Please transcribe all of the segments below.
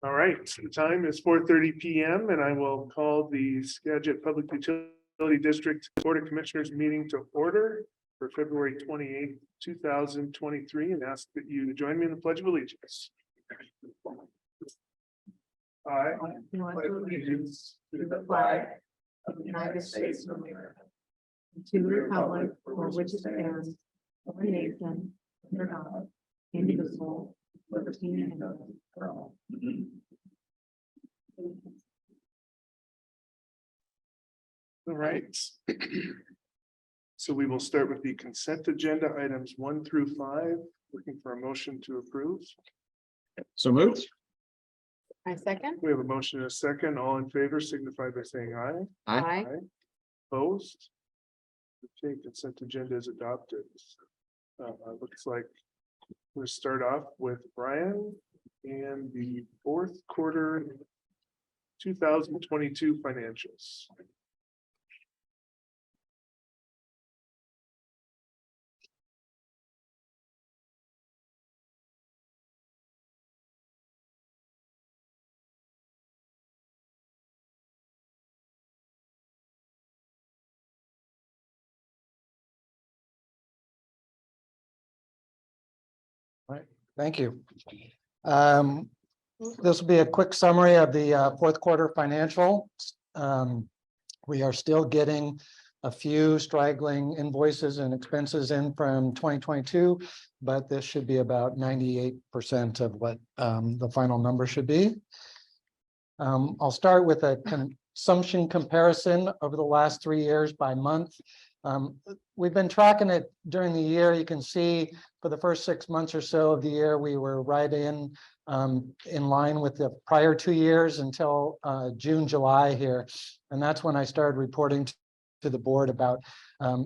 All right, the time is 4:30 p.m. and I will call the Skagit Public Utility District Board of Commissioners meeting to order for February 28th, 2023, and ask that you join me in the Pledge of Allegiance. I pledge allegiance to the flag of the United States of America, to the republic for which it stands, one nation, under God, indivisible, with liberty and justice for all. All right. So we will start with the consent agenda items 1 through 5. Looking for a motion to approve. So moved. I second. We have a motion and a second. All in favor signify by saying aye. Aye. Opposed? Okay, consent agenda is adopted. Looks like we'll start off with Brian and the fourth quarter 2022 financials. Thank you. This will be a quick summary of the fourth quarter financial. We are still getting a few straggling invoices and expenses in from 2022, but this should be about 98% of what the final number should be. I'll start with a consumption comparison over the last 3 years by month. We've been tracking it during the year. You can see for the first 6 months or so of the year, we were right in line with the prior 2 years until June, July here. And that's when I started reporting to the board about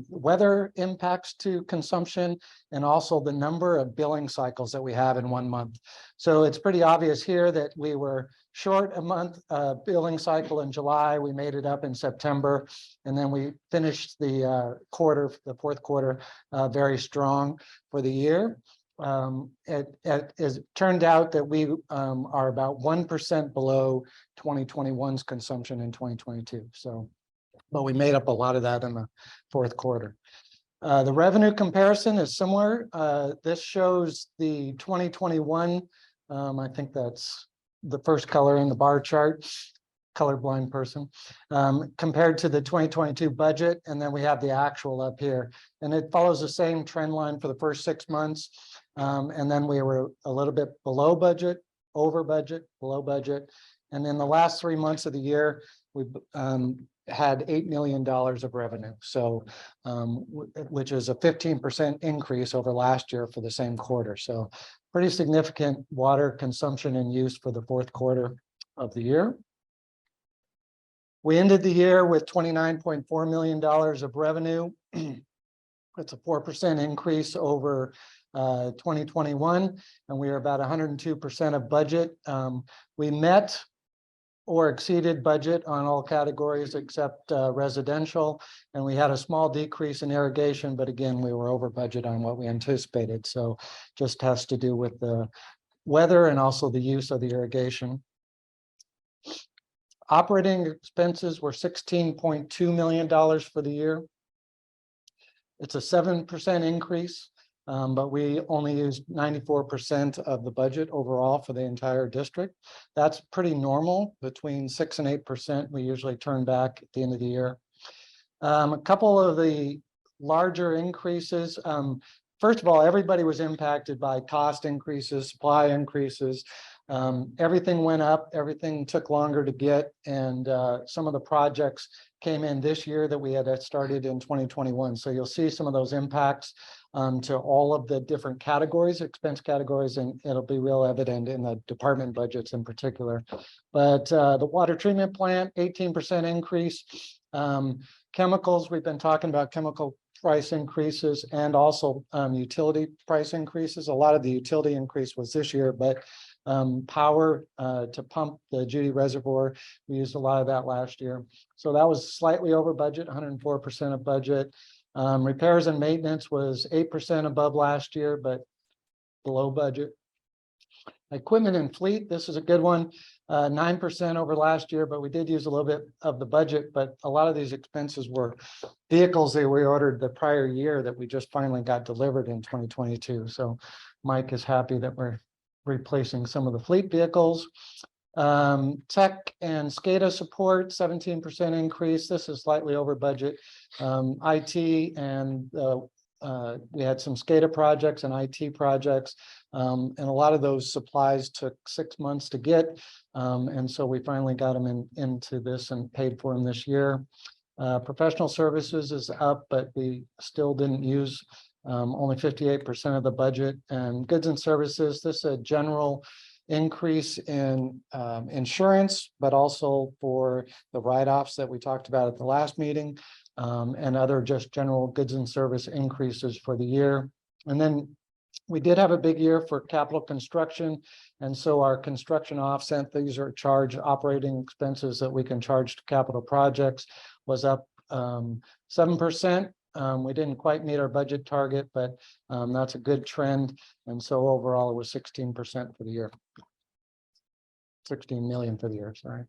weather impacts to consumption and also the number of billing cycles that we have in 1 month. So it's pretty obvious here that we were short a month billing cycle in July. We made it up in September, and then we finished the fourth quarter, very strong for the year. It turned out that we are about 1% below 2021's consumption in 2022. So, but we made up a lot of that in the fourth quarter. The revenue comparison is similar. This shows the 2021. I think that's the first color in the bar chart, colorblind person, compared to the 2022 budget. And then we have the actual up here, and it follows the same trend line for the first 6 months. And then we were a little bit below budget, over budget, below budget. And in the last 3 months of the year, we had $8 million of revenue. So, which is a 15% increase over last year for the same quarter. So pretty significant water consumption and use for the fourth quarter of the year. We ended the year with $29.4 million of revenue. It's a 4% increase over 2021, and we are about 102% of budget. We met or exceeded budget on all categories except residential, and we had a small decrease in irrigation, but again, we were over budget on what we anticipated. So just has to do with the weather and also the use of the irrigation. Operating expenses were $16.2 million for the year. It's a 7% increase, but we only used 94% of the budget overall for the entire district. That's pretty normal. Between 6% and 8% we usually turn back at the end of the year. A couple of the larger increases. First of all, everybody was impacted by cost increases, supply increases. Everything went up, everything took longer to get, and some of the projects came in this year that we had started in 2021. So you'll see some of those impacts to all of the different categories, expense categories, and it'll be real evident in the department budgets in particular. But the water treatment plant, 18% increase. Chemicals, we've been talking about chemical price increases and also utility price increases. A lot of the utility increase was this year, but power to pump the Judy Reservoir, we used a lot of that last year. So that was slightly over budget, 104% of budget. Repairs and maintenance was 8% above last year, but below budget. Equipment and fleet, this is a good one, 9% over last year, but we did use a little bit of the budget, but a lot of these expenses were vehicles that we ordered the prior year that we just finally got delivered in 2022. So Mike is happy that we're replacing some of the fleet vehicles. Tech and SCADA support, 17% increase. This is slightly over budget. IT and we had some SCADA projects and IT projects, and a lot of those supplies took 6 months to get, and so we finally got them into this and paid for them this year. Professional services is up, but we still didn't use only 58% of the budget. And goods and services, this is a general increase in insurance, but also for the write-offs that we talked about at the last meeting, and other just general goods and service increases for the year. And then we did have a big year for capital construction, and so our construction offset, these are charge operating expenses that we can charge to capital projects, was up 7%. We didn't quite meet our budget target, but that's a good trend. And so overall, it was 16% for the year. 16 million for the year, sorry.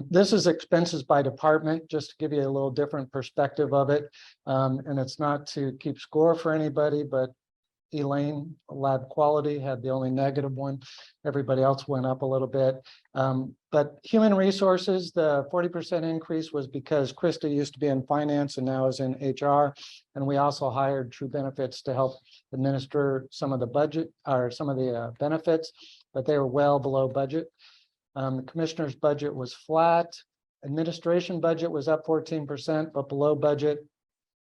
This is expenses by department, just to give you a little different perspective of it. And it's not to keep score for anybody, but Elaine, lab quality, had the only negative one. Everybody else went up a little bit. But human resources, the 40% increase was because Krista used to be in finance and now is in HR. And we also hired True Benefits to help administer some of the budget or some of the benefits, but they were well below budget. The commissioner's budget was flat. Administration budget was up 14%, but below budget.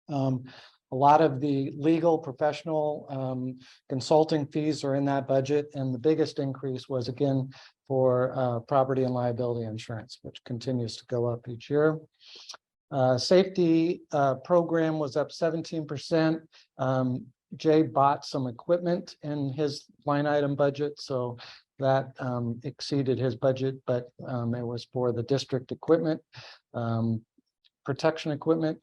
A lot of the legal professional consulting fees are in that budget. And the biggest increase was, again, for property and liability insurance, which continues to go up each year. Safety program was up 17%. Jay bought some equipment in his line item budget, so that exceeded his budget, but it was for the district equipment, protection equipment.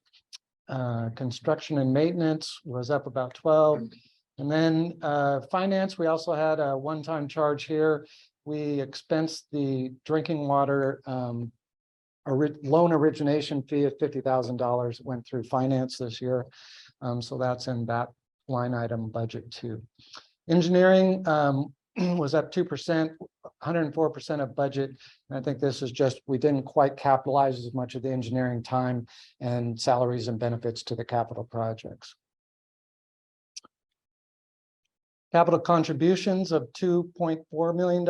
Construction and maintenance was up about 12. And then finance, we also had a one-time charge here. We expensed the drinking water loan origination fee of $50,000 went through finance this year. So that's in that line item budget too. Engineering was up 2%, 104% of budget. And I think this is just, we didn't quite capitalize as much of the engineering time and salaries and benefits to the capital projects. Capital contributions of $2.4 million,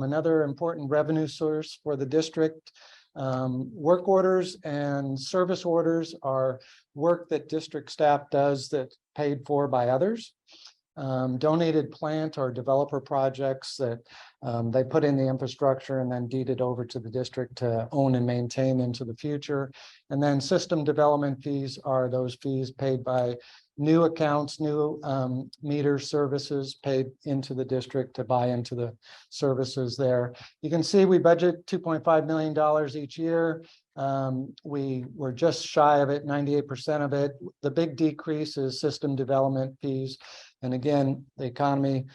another important revenue source for the district. Work orders and service orders are work that district staff does that's paid for by others. Donated plant or developer projects that they put in the infrastructure and then deed it over to the district to own and maintain into the future. And then system development fees are those fees paid by new accounts, new meter services paid into the district to buy into the services there. You can see we budget $2.5 million each year. We were just shy of it, 98% of it. The big decrease is system development fees. And again, the economy,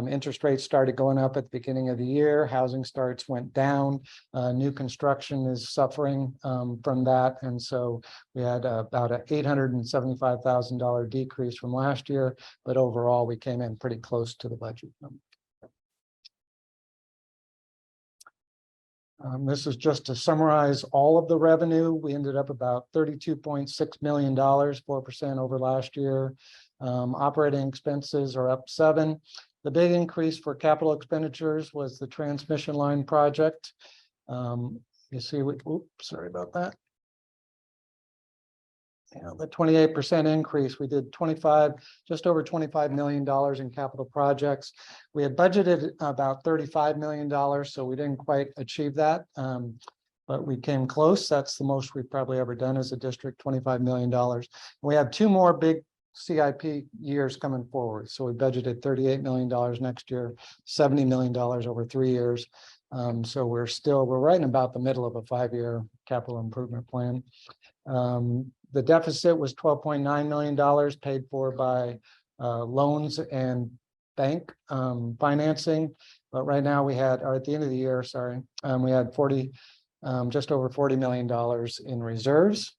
interest rates started going up at the beginning of the year. Housing starts went down. New construction is suffering from that. And so we had about an $875,000 decrease from last year. But overall, we came in pretty close to the budget number. This is just to summarize all of the revenue. We ended up about $32.6 million, 4% over last year. Operating expenses are up 7%. The big increase for capital expenditures was the transmission line project. You see, sorry about that. Yeah, the 28% increase, we did just over $25 million in capital projects. We had budgeted about $35 million, so we didn't quite achieve that, but we came close. That's the most we've probably ever done as a district, $25 million. We have 2 more big CIP years coming forward. So we budgeted $38 million next year, $70 million over 3 years. So we're right in about the middle of a 5-year capital improvement plan. The deficit was $12.9 million paid for by loans and bank financing. But right now we had, or at the end of the year, sorry, we had just over $40 million in reserves.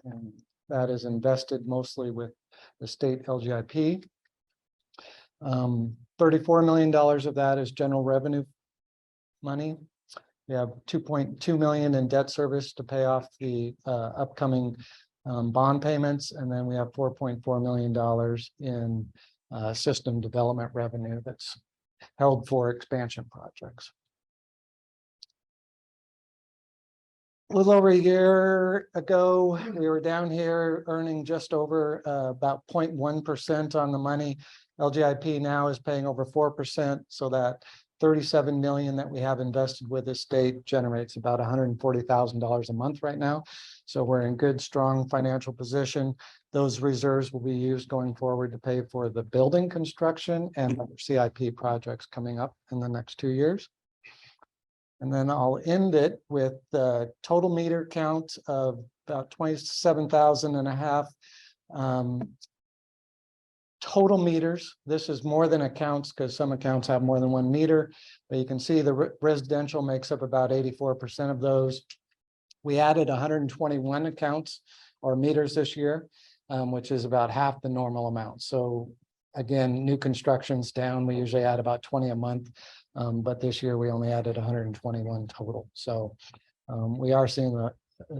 And that is invested mostly with the state LGIP. $34 million of that is general revenue money. We have $2.2 million in debt service to pay off the upcoming bond payments. And then we have $4.4 million in system development revenue that's held for expansion projects. A little over a year ago, we were down here earning just over about 0.1% on the money. LGIP now is paying over 4%, so that $37 million that we have invested with the state generates about $140,000 a month right now. So we're in good, strong financial position. Those reserves will be used going forward to pay for the building construction and other CIP projects coming up in the next 2 years. And then I'll end it with the total meter count of about 27,500 total meters. This is more than accounts because some accounts have more than one meter, but you can see the residential makes up about 84% of those. We added 121 accounts or meters this year, which is about half the normal amount. So again, new construction's down. We usually add about 20 a month. But this year we only added 121 total. So we are seeing a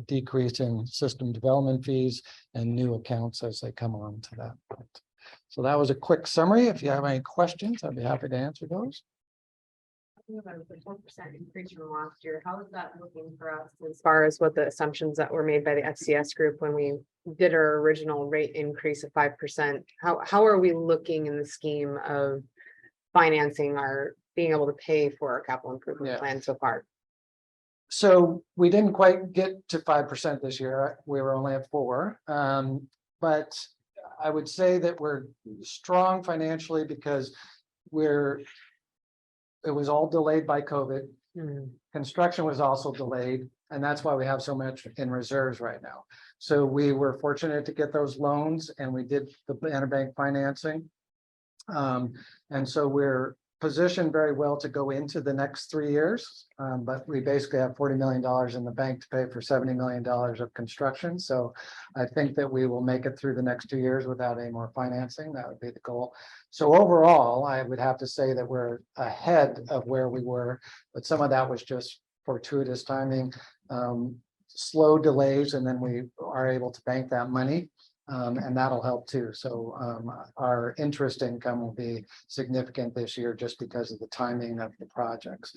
decrease in system development fees and new accounts as they come on to that point. So that was a quick summary. If you have any questions, I'd be happy to answer those. About a 4% increase from last year. How is that looking for us as far as what the assumptions that were made by the FCS group when we did our original rate increase of 5%? How are we looking in the scheme of financing our being able to pay for our capital improvement plan so far? So we didn't quite get to 5% this year. We were only at 4%. But I would say that we're strong financially because it was all delayed by COVID. Construction was also delayed, and that's why we have so much in reserves right now. So we were fortunate to get those loans, and we did the interbank financing. And so we're positioned very well to go into the next 3 years. But we basically have $40 million in the bank to pay for $70 million of construction. So I think that we will make it through the next 2 years without any more financing. That would be the goal. So overall, I would have to say that we're ahead of where we were, but some of that was just fortuitous timing, slow delays, and then we are able to bank that money. And that'll help too. So our interest income will be significant this year just because of the timing of the projects.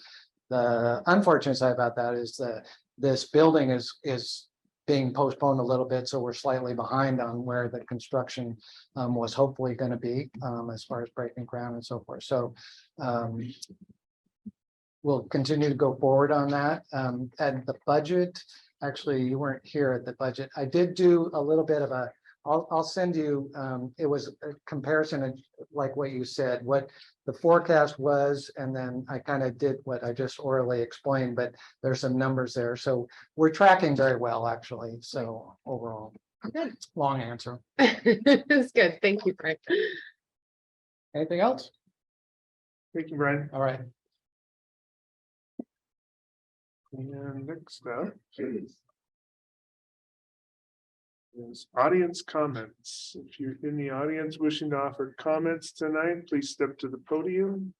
The unfortunate side about that is that this building is being postponed a little bit, so we're slightly behind on where the construction was hopefully going to be as far as breaking ground and so forth. So we'll continue to go forward on that. And the budget, actually, you weren't here at the budget. I did do a little bit of a I'll send you, it was a comparison of like what you said, what the forecast was, and then I kind of did what I just orally explained, but there's some numbers there. So we're tracking very well, actually. So overall, good. Long answer. It's good. Thank you, Frank. Anything else? Thank you, Brian. All right. And next up is audience comments. If you're in the audience wishing to offer comments tonight, please step to the podium.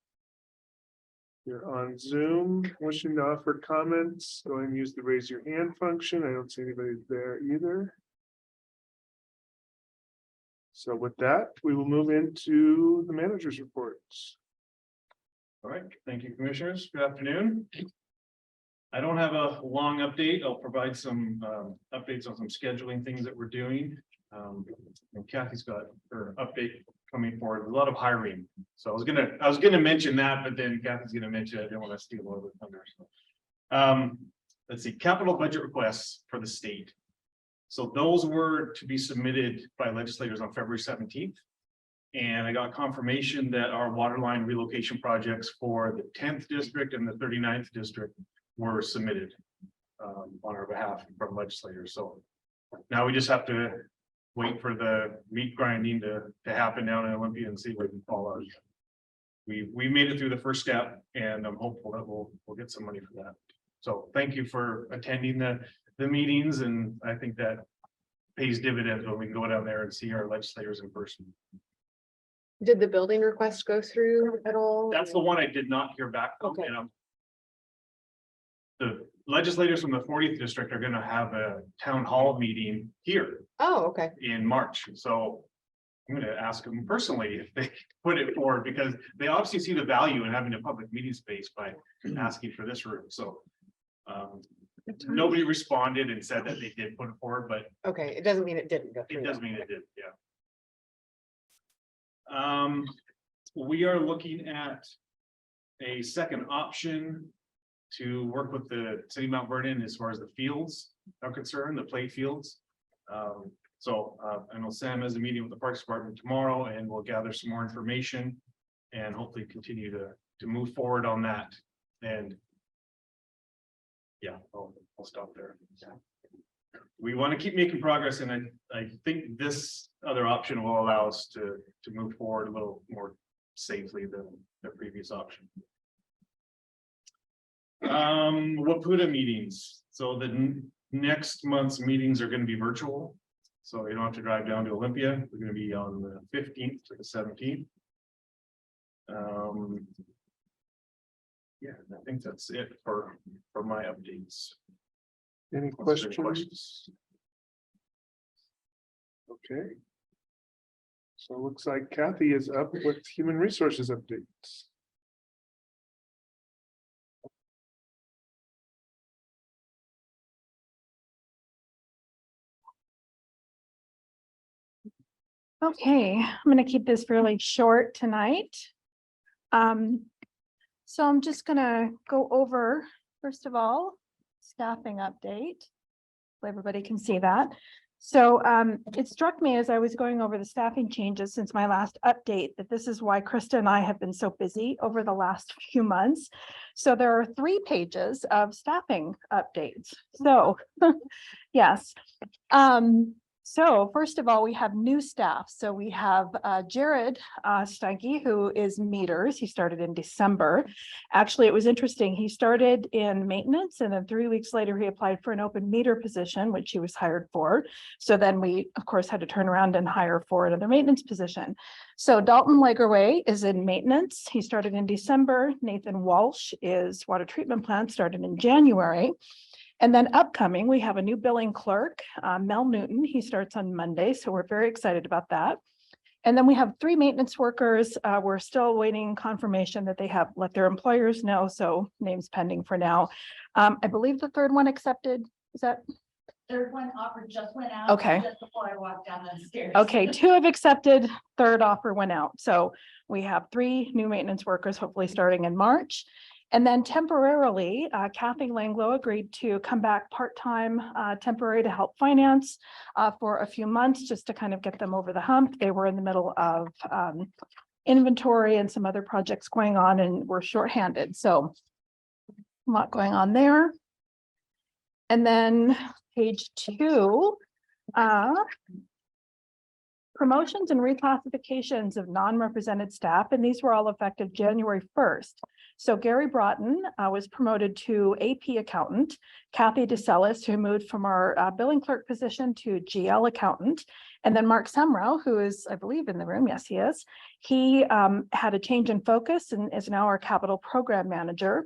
If you're on Zoom wishing to offer comments, go ahead and use the raise your hand function. I don't see anybody there either. So with that, we will move into the manager's reports. All right, thank you, commissioners. Good afternoon. I don't have a long update. I'll provide some updates on some scheduling things that we're doing. And Kathy's got her update coming forward. A lot of hiring. So I was gonna mention that, but then Kathy's gonna mention it. I don't want to steal all the thunder. So, let's see, capital budget requests for the state. So those were to be submitted by legislators on February 17th. And I got confirmation that our water line relocation projects for the 10th district and the 39th district were submitted on our behalf from legislators. So now we just have to wait for the meat grinding to happen down in Olympia and see what we fall out. We made it through the first step, and I'm hopeful that we'll get some money for that. So thank you for attending the meetings, and I think that pays dividends when we can go down there and see our legislators in person. Did the building request go through at all? That's the one I did not hear back from. Okay. And the legislators from the 40th district are gonna have a town hall meeting here Oh, okay. in March, so I'm gonna ask them personally if they put it forward, because they obviously see the value in having a public meeting space by asking for this room, so. Nobody responded and said that they did put it forward, but Okay, it doesn't mean it didn't go it through. does mean it did, yeah. We are looking at a second option to work with the city of Mount Vernon as far as the fields are concerned, the play fields. So I know Sam has a meeting with the Parks Department tomorrow, and we'll gather some more information and hopefully continue to move forward on that. And yeah, I'll stop there. We want to keep making progress, and I think this other option will allow us to move forward a little more safely than the previous option. Waputa meetings. So the next month's meetings are going to be virtual. So you don't have to drive down to Olympia. We're going to be on the 15th to the 17th. Yeah, I think that's it for my updates. Any Unless there's questions? Okay. So it looks like Kathy is up with human resources updates. Okay, I'm going to keep this fairly short tonight. So I'm just going to go over, first of all, staffing update. So everybody can see that. So it struck me as I was going over the staffing changes since my last update that this is why Krista and I have been so busy over the last few months. So there are 3 pages of staffing updates. So yes. So first of all, we have new staff. So we have Jared Steinke, who is meters. He started in December. Actually, it was interesting. He started in maintenance, and then 3 weeks later, he applied for an open meter position, which he was hired for. So then we, of course, had to turn around and hire for another maintenance position. So Dalton Lagerway is in maintenance. He started in December. Nathan Walsh is water treatment plant, started in January. And then upcoming, we have a new billing clerk, Mel Newton. He starts on Monday, so we're very excited about that. And then we have 3 maintenance workers. We're still waiting confirmation that they have let their employers know, so names pending for now. I believe the 3rd one accepted. Is that? 3rd one offer just went out. Okay. Just before I walked down the stairs. Okay, 2 have accepted, 3rd offer went out. So we have 3 new maintenance workers, hopefully starting in March. And then temporarily, Kathy Langlow agreed to come back part-time, temporary to help finance for a few months, just to kind of get them over the hump. They were in the middle of inventory and some other projects going on, and were shorthanded. So a lot going on there. And then page 2, promotions and reclassifications of non-represented staff, and these were all effective January 1st. So Gary Broughton was promoted to AP accountant, Kathy DeCellis, who moved from our billing clerk position to GL accountant, and then Mark Semrau, who is, I believe, in the room. Yes, he is. He had a change in focus and is now our capital program manager.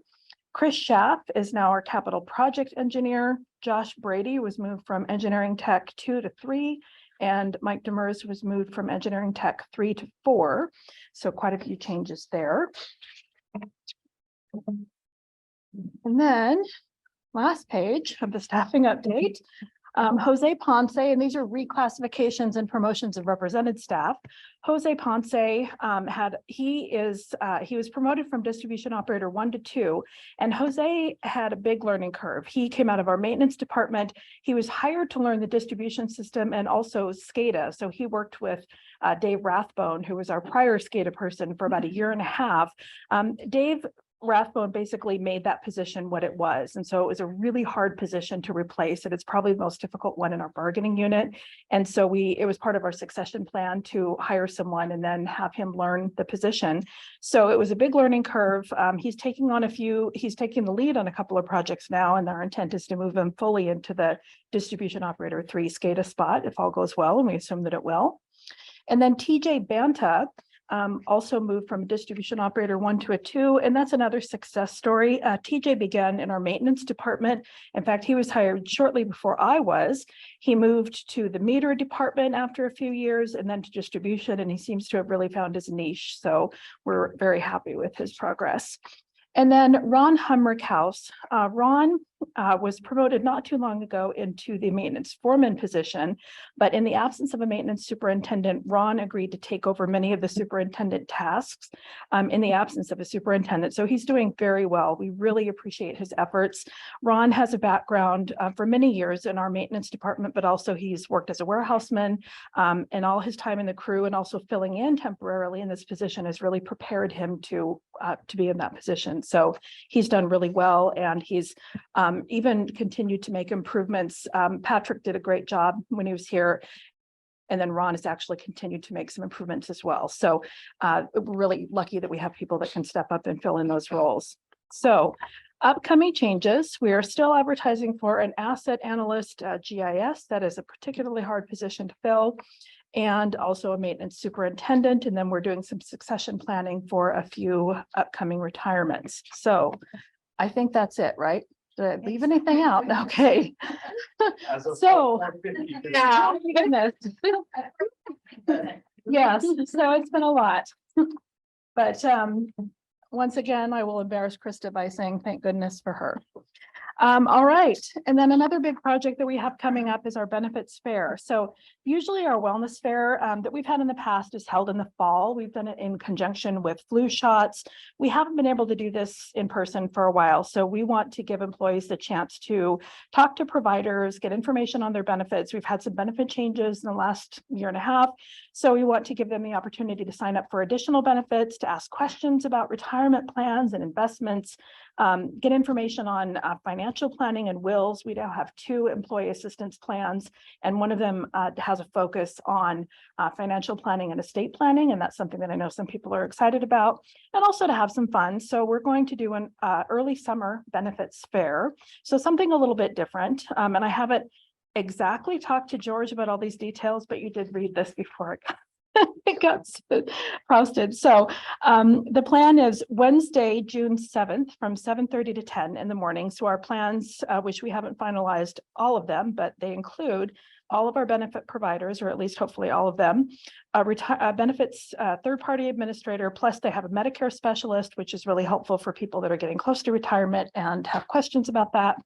Chris Schaff is now our capital project engineer. Josh Brady was moved from engineering tech 2 to 3. And Mike Demers was moved from engineering tech 3 to 4. So quite a few changes there. And then last page of the staffing update, Jose Ponce, and these are reclassifications and promotions of represented staff. Jose Ponce he was promoted from distribution operator 1 to 2, and Jose had a big learning curve. He came out of our maintenance department. He was hired to learn the distribution system and also SCADA. So he worked with Dave Rathbone, who was our prior SCADA person, for about 1.5 years. Dave Rathbone basically made that position what it was. And so it was a really hard position to replace it. It's probably the most difficult one in our bargaining unit. And so it was part of our succession plan to hire someone and then have him learn the position. So it was a big learning curve. He's taking the lead on a couple of projects now, and our intent is to move him fully into the distribution operator 3 SCADA spot if all goes well, and we assume that it will. And then TJ Banta also moved from distribution operator 1 to a 2, and that's another success story. TJ began in our maintenance department. In fact, he was hired shortly before I was. He moved to the meter department after a few years and then to distribution, and he seems to have really found his niche. So we're very happy with his progress. And then Ron Humrickhouse. Ron was promoted not too long ago into the maintenance foreman position, but in the absence of a maintenance superintendent, Ron agreed to take over many of the superintendent tasks in the absence of a superintendent. So he's doing very well. We really appreciate his efforts. Ron has a background for many years in our maintenance department, but also he's worked as a warehouseman, and all his time in the crew and also filling in temporarily in this position has really prepared him to be in that position. So he's done really well, and he's even continued to make improvements. Patrick did a great job when he was here. And then Ron has actually continued to make some improvements as well. So we're really lucky that we have people that can step up and fill in those roles. So upcoming changes, we are still advertising for an asset analyst GIS. That is a particularly hard position to fill, and also a maintenance superintendent. And then we're doing some succession planning for a few upcoming retirements. So I think that's it, right? Did I leave anything out? Okay. So, yeah, goodness. Yes, so it's been a lot. But once again, I will embarrass Krista by saying thank goodness for her. All right, and then another big project that we have coming up is our benefits fair. So usually our wellness fair that we've had in the past is held in the fall. We've done it in conjunction with flu shots. We haven't been able to do this in person for a while. So we want to give employees the chance to talk to providers, get information on their benefits. We've had some benefit changes in the last year and a half. So we want to give them the opportunity to sign up for additional benefits, to ask questions about retirement plans and investments, get information on financial planning and wills. We now have 2 employee assistance plans, and one of them has a focus on financial planning and estate planning, and that's something that I know some people are excited about, and also to have some fun. So we're going to do an early summer benefits fair, so something a little bit different. And I haven't exactly talked to George about all these details, but you did read this before it got posted. So the plan is Wednesday, June 7th from 7:30 to 10 in the morning. So our plans, which we haven't finalized all of them, but they include all of our benefit providers, or at least hopefully all of them, benefits third-party administrator, plus they have a Medicare specialist, which is really helpful for people that are getting close to retirement and have questions about that.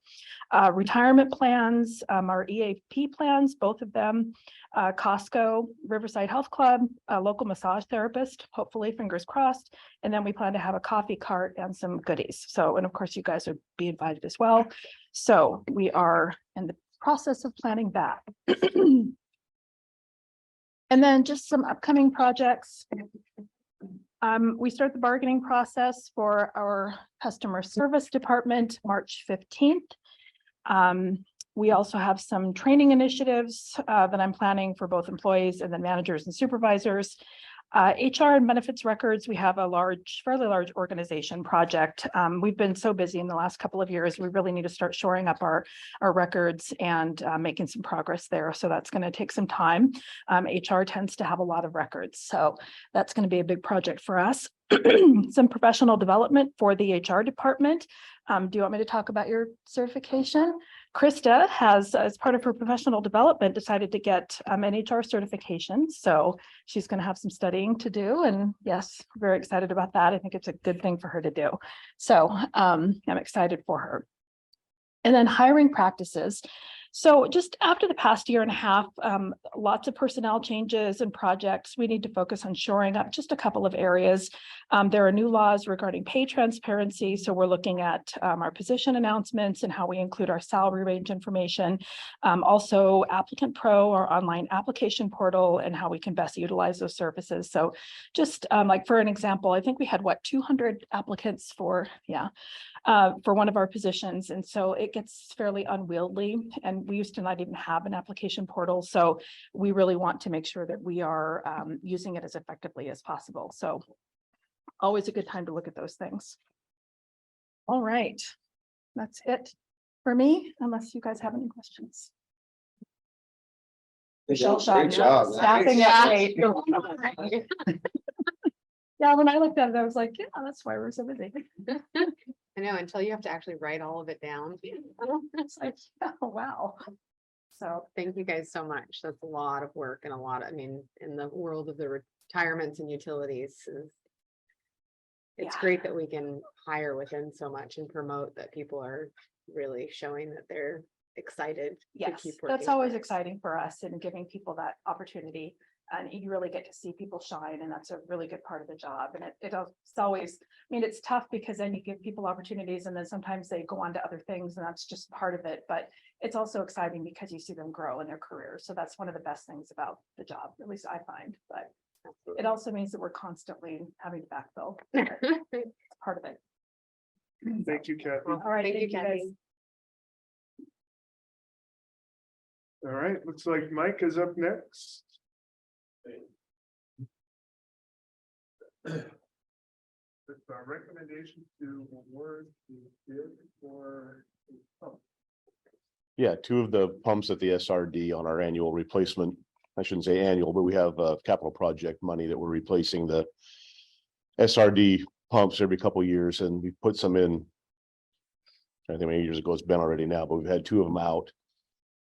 Retirement plans, our EAP plans, both of them, Costco, Riverside Health Club, a local massage therapist, hopefully, fingers crossed. And then we plan to have a coffee cart and some goodies. So, and of course, you guys would be invited as well. So we are in the process of planning that. And then just some upcoming projects. We start the bargaining process for our customer service department, March 15th. We also have some training initiatives that I'm planning for both employees and then managers and supervisors. HR and benefits records, we have a fairly large organization project. We've been so busy in the last couple of years, we really need to start shoring up our records and making some progress there. So that's going to take some time. HR tends to have a lot of records, so that's going to be a big project for us. Some professional development for the HR department. Do you want me to talk about your certification? Krista has, as part of her professional development, decided to get an HR certification. So she's going to have some studying to do. And yes, very excited about that. I think it's a good thing for her to do. So I'm excited for her. And then hiring practices. So just after the past year and a half, lots of personnel changes and projects, we need to focus on shoring up just a couple of areas. There are new laws regarding pay transparency. So we're looking at our position announcements and how we include our salary range information. Also Applicant Pro, our online application portal, and how we can best utilize those services. So just like for an example, I think we had 200 applicants for one of our positions. And so it gets fairly unwieldy, and we used to not even have an application portal. So we really want to make sure that we are using it as effectively as possible. So always a good time to look at those things. All right, that's it for me, unless you guys have any questions. Michelle Great job. Staffing update. Yeah, when I looked at it, I was like, yeah, that's why we're so busy. I know, until you have to actually write all of it down. It's like, oh, wow. So Thank you guys so much. That's a lot of work and a lot, I mean, in the world of the retirements and utilities. It's Yeah. great that we can hire within so much and promote that people are really showing that they're excited. to yes, keep working that's always for us. exciting for us, and giving people that opportunity. And you really get to see people shine, and that's a really good part of the job. And it's always, I mean, it's tough because then you give people opportunities and then sometimes they go on to other things, and that's just part of it. But it's also exciting because you see them grow in their careers. So that's one of the best things about the job, at least I find. But it also means that we're constantly having to backfill. It's part of it. Thank you, Kathy. Well, All right, thank you, thank you, guys. Kathy. All right, looks like Mike is up next. It's our recommendation to award the bid for. Yeah, two of the pumps at the SRD on our annual replacement. I shouldn't say annual, but we have capital project money that we're replacing the SRD pumps every couple of years, and we put some in. I think how many years ago it's been already now, but we've had two of them out.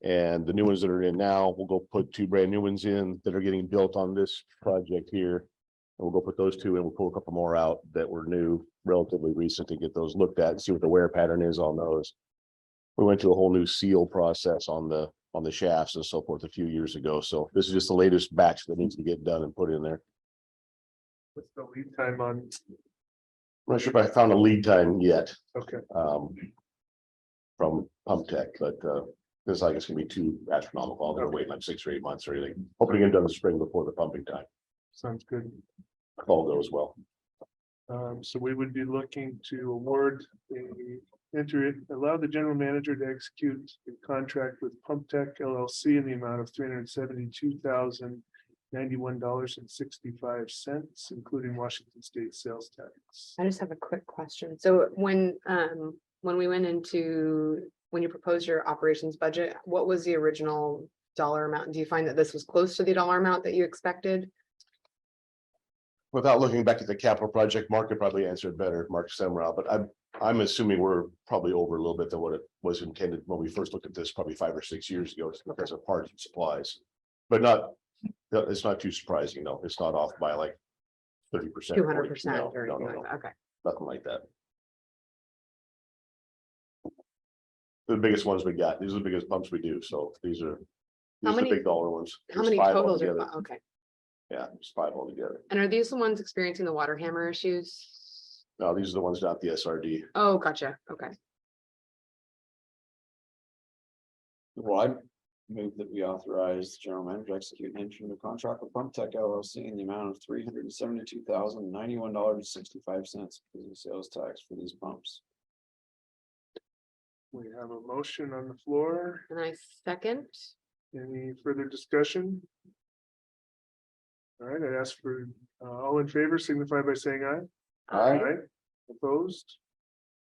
And the new ones that are in now, we'll go put two brand new ones in that are getting built on this project here. And we'll go put those two in, we'll pull a couple more out that were new, relatively recent, to get those looked at and see what the wear pattern is on those. We went to a whole new seal process on the shafts and so forth a few years ago. So this is just the latest batch that needs to get done and put in there. What's the lead time on? I'm not sure if I found a lead time yet. Okay, From Pump Tech, but this like it's gonna be too astronomical. They're waiting like 6 or 8 months or anything. Hoping to get done in the spring before the pumping time. sounds good. If all goes well. So we would be looking to award allow the general manager to execute a contract with Pump Tech LLC in the amount of $372,091.65, including Washington State sales tax. I just have a quick question. So when we went into, when you proposed your operations budget, what was the original dollar amount? Do you find that this was close to the dollar amount that you expected? Without looking back at the capital project, Mark could probably answer it better, Mark Semrau, but I'm assuming we're probably over a little bit than what it was intended when we first looked at this probably 5 or 6 years ago because of parts and supplies. But it's not too surprising, no, it's not off by like 30%. 200% or anything like that? Okay. Nothing like that. The biggest ones we got, these are the biggest pumps we do, so these are the many- big dollar ones. How There's many 5 totals are, altogether. okay. Yeah, it's 5 altogether. And are these the ones experiencing the water hammer issues? No, these are the ones down at the SRD. Oh, gotcha. Okay. Well, I move that we authorize the general manager to execute and enter into a contract with Pump Tech LLC in the amount of $372,091.65 as a sales tax for these pumps. We have a motion on the floor. And I second. Any further discussion? All right, I ask for all in favor, signify by saying aye. Aye. Opposed?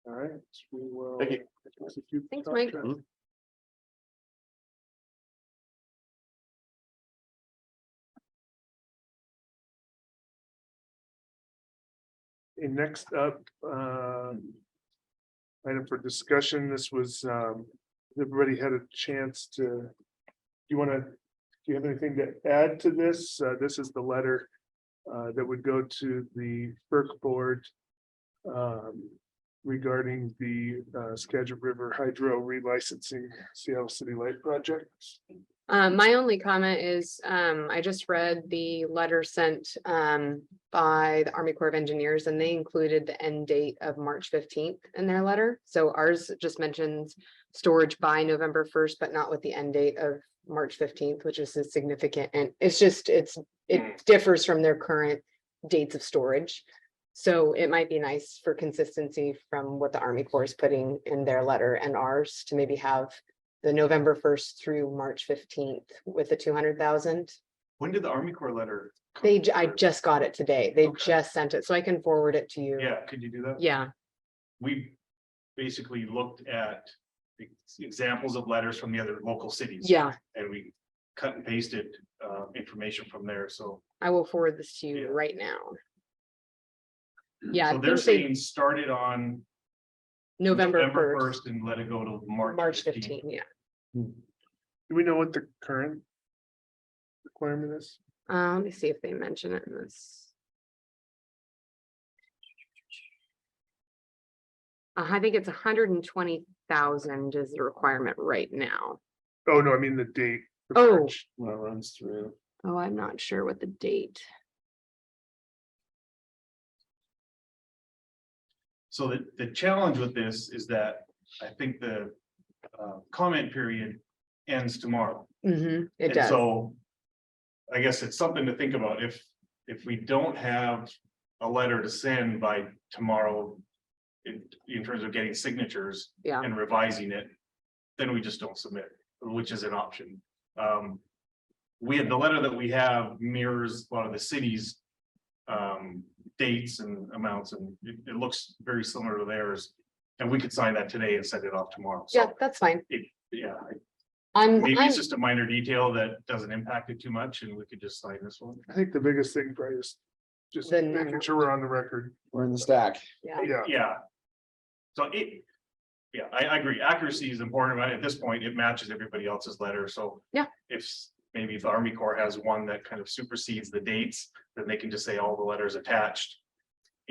All right, we will. Thank you. execute the Thanks, Mike. contract. And next up, item for discussion, this was, everybody had a chance to, do you have anything to add to this? This is the letter that would go to the FERC board regarding the Skagit River Hydro relicensing Seattle City Light project. My only comment is, I just read the letter sent by the Army Corps of Engineers, and they included the end date of March 15th in their letter. So ours just mentions storage by November 1st, but not with the end date of March 15th, which is significant. And it's just, it differs from their current dates of storage. So it might be nice for consistency from what the Army Corps is putting in their letter and ours to maybe have the November 1st through March 15th with the 200,000. When did the Army Corps letter? come I through? just got it today. They Okay. just sent it, so I can forward it to you. Yeah, could you do that? Yeah, We basically looked at examples of letters from the other local cities. yeah, And we cut and pasted information from there, so. I will forward this to you Yeah. right now. Yeah, So I they're think they, saying started on November November 1st, first and let it go to March. March 15th. 15th, yeah. Do we know what the current requirement is? Let me see if they mention it in this. I think it's 120,000 is the requirement right now. Oh, no, I mean the date. of Oh. March. When it runs through. Oh, I'm not sure what the date. So the challenge with this is that I think the comment period ends tomorrow. It And does. so I guess it's something to think about. If we don't have a letter to send by tomorrow in terms of getting signatures Yeah, and revising it, then we just don't submit, which is an option. The letter that we have mirrors a lot of the cities' dates and amounts, and it looks very similar to theirs. And we could sign that today and send it off tomorrow. So yeah, that's fine. yeah, I'm maybe it's just a minor detail that doesn't impact it too much, and we could just sign this one. I think the biggest thing probably is just The making number. sure we're on the record. We're in the stack. yeah. Yeah, Yeah. So I agree. Accuracy is important, but at this point, it matches everybody else's letter, so. Yeah. If maybe the Army Corps has one that kind of supersedes the dates, then they can just say all the letters attached,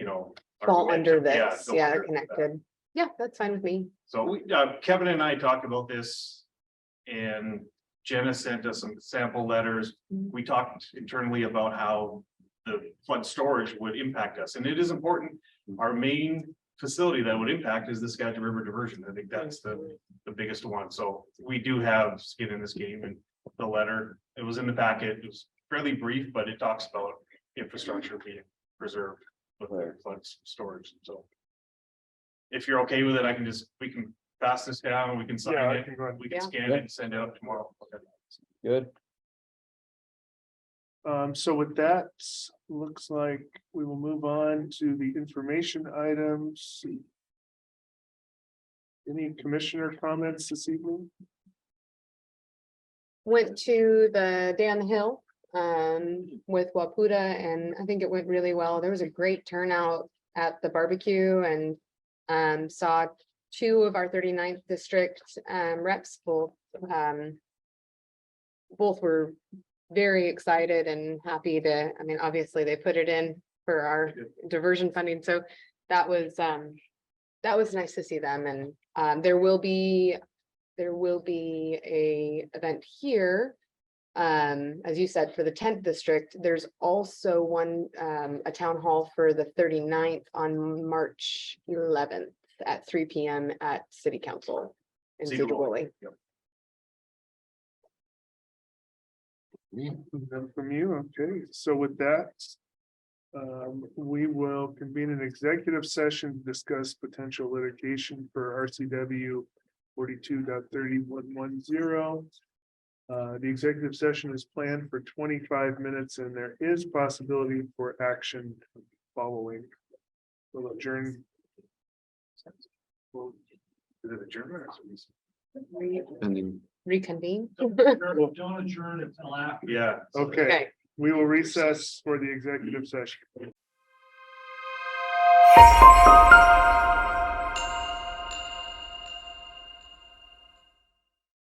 are Fall under connected. this, go yeah, under that. connected. Yeah, that's fine with me. So Kevin and I talked about this. And Jenna sent us some sample letters. We talked internally about how the flood storage would impact us, and it is important. Our main facility that would impact is the Skagit River Diversion. I think that's the biggest one. So we do have skin in this game, and the letter, it was in the packet. It was fairly brief, but it talks about infrastructure being preserved with their flood storage. So if you're okay with it, we can pass this down, we can sign yeah, I it, can go ahead. we can Yeah. scan it and send it up tomorrow. Okay. Good. So with that, looks like we will move on to the information items. Any commissioner comments this evening? Went to the Day on the Hill with Wapuda, and I think it went really well. There was a great turnout at the barbecue, and saw 2 of our 39th district reps. Both were very excited and happy to, obviously they put it in for our diversion funding, so that was nice to see them. And there will be a event here, as you said, for the 10th district. There's also one, a town hall for the 39th on March 11th at 3 p.m. at City Council in Cedar Cedar Woolley. Woolley. None from you, okay, so with that. We will convene an executive session to discuss potential litigation for RCW 42.3110. The executive session is planned for 25 minutes and there is possibility for action following. We'll adjourn. Is it adjournment or Pending. Reconvene. Don't adjourn until after. yeah. Okay, Okay. we will recess for the executive session.